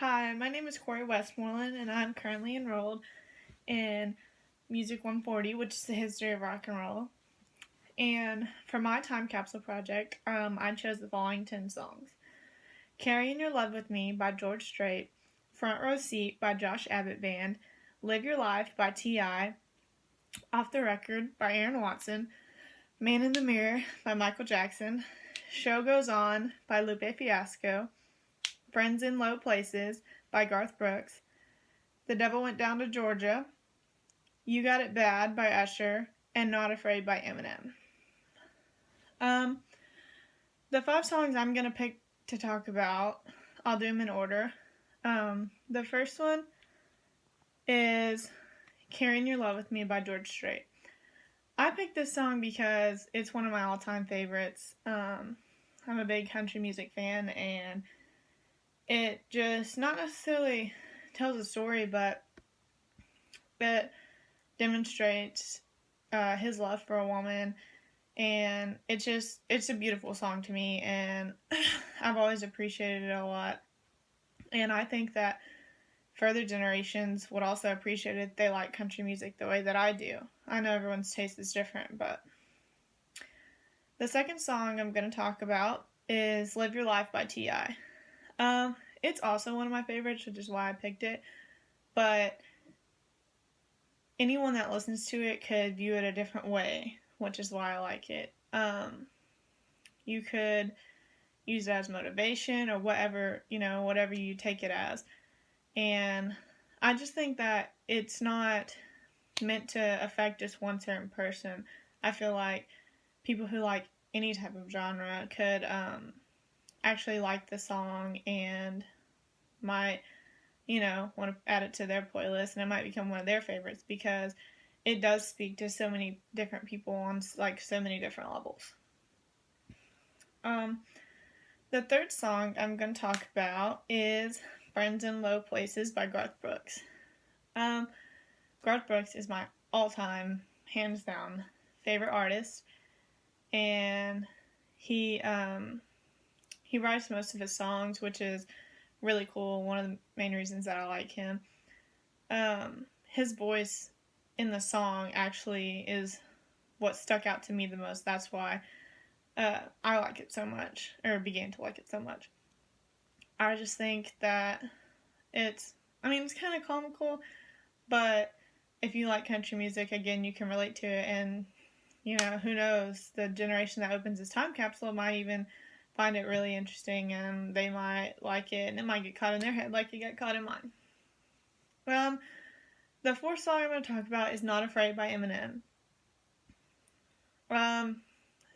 Hi, my name is Corey Westmoreland, and I'm currently enrolled in Music 140, which is the history of rock and roll. And for my time capsule project, I chose the following 10 songs: Carrying Your Love with Me by George Strait, Front Row Seat by Josh Abbott Band, Live Your Life by T.I., Off the Record by Aaron Watson, Man in the Mirror by Michael Jackson, Show Goes On by Lupe Fiasco, Friends in Low Places by Garth Brooks, The Devil Went Down to Georgia, You Got It Bad by Usher, and Not Afraid by Eminem. Um, the 5 songs I'm going to pick to talk about, I'll do them in order. The first one is Carrying Your Love with Me by George Strait. I picked this song because it's one of my all-time favorites. I'm a big country music fan, and it just not necessarily tells a story, but it demonstrates his love for a woman, and it's a beautiful song to me, and I've always appreciated it a lot. And I think that further generations would also appreciate it if they like country music the way that I do. I know everyone's taste is different, but the second song I'm going to talk about is Live Your Life by T.I. It's also one of my favorites, which is why I picked it, but anyone that listens to it could view it a different way, which is why I like it. You could use it as motivation or whatever you take it as. And I just think that it's not meant to affect just one certain person. I feel like people who like any type of genre could actually like the song and might want to add it to their playlist, and it might become one of their favorites because it does speak to so many different people on like so many different levels. The third song I'm going to talk about is Friends in Low Places by Garth Brooks. Garth Brooks is my all-time, hands down, favorite artist, and he writes most of his songs, which is really cool. One of the main reasons that I like him. His voice in the song actually is what stuck out to me the most. That's why I like it so much, or began to like it so much. I just think that it's kind of comical, but if you like country music, again, you can relate to it, and who knows, the generation that opens this time capsule might even find it really interesting, and they might like it, and it might get caught in their head like it got caught in mine. The fourth song I'm going to talk about is Not Afraid by Eminem.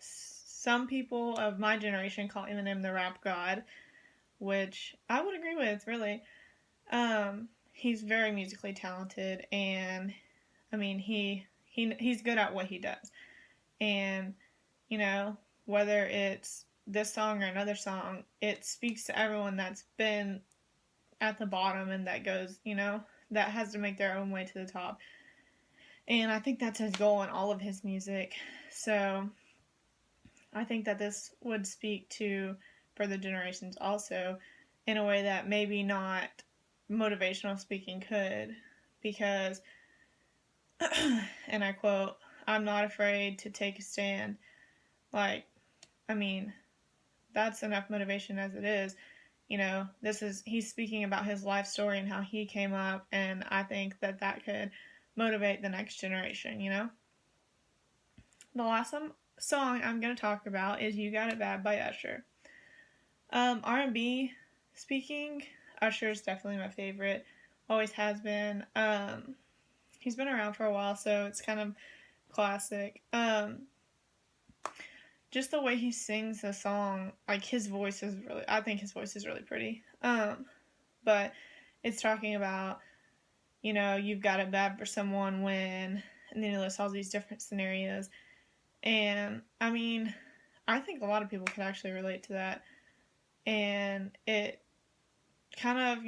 Some people of my generation call Eminem the rap god, which I would agree with, really. He's very musically talented, and he's good at what he does. And whether it's this song or another song, it speaks to everyone that's been at the bottom and that goes, that has to make their own way to the top. And I think that's his goal in all of his music. So I think that this would speak to further generations also in a way that maybe not motivational speaking could, because, and I quote, "I'm not afraid to take a stand." That's enough motivation as it is. He's speaking about his life story and how he came up, and I think that could motivate the next generation, The last song I'm going to talk about is You Got It Bad by Usher. R&B speaking, Usher is definitely my favorite. Always has been. He's been around for a while, so it's kind of classic. Just the way he sings the song, I think his voice is really pretty. But it's talking about, you've got it bad for someone when, and then he lists all these different scenarios. And, I think a lot of people could actually relate to that. And it kind of,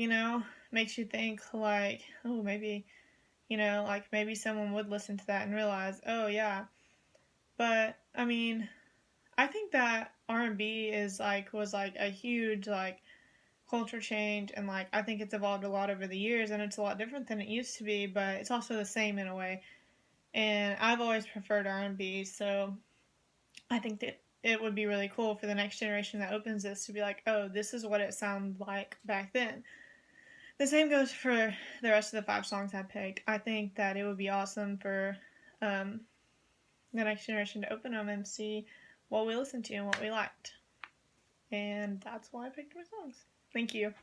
makes you think, like, oh, maybe, maybe someone would listen to that and realize, oh, yeah. But, I think that R&B was a huge, culture change, and like I think it's evolved a lot over the years, and it's a lot different than it used to be, but it's also the same in a way. And I've always preferred R&B, so I think that it would be really cool for the next generation that opens this to be like, oh, this is what it sounded like back then. The same goes for the rest of the 5 songs I picked. I think that it would be awesome for um, the next generation to open them and see what we listened to and what we liked. And that's why I picked my songs. Thank you.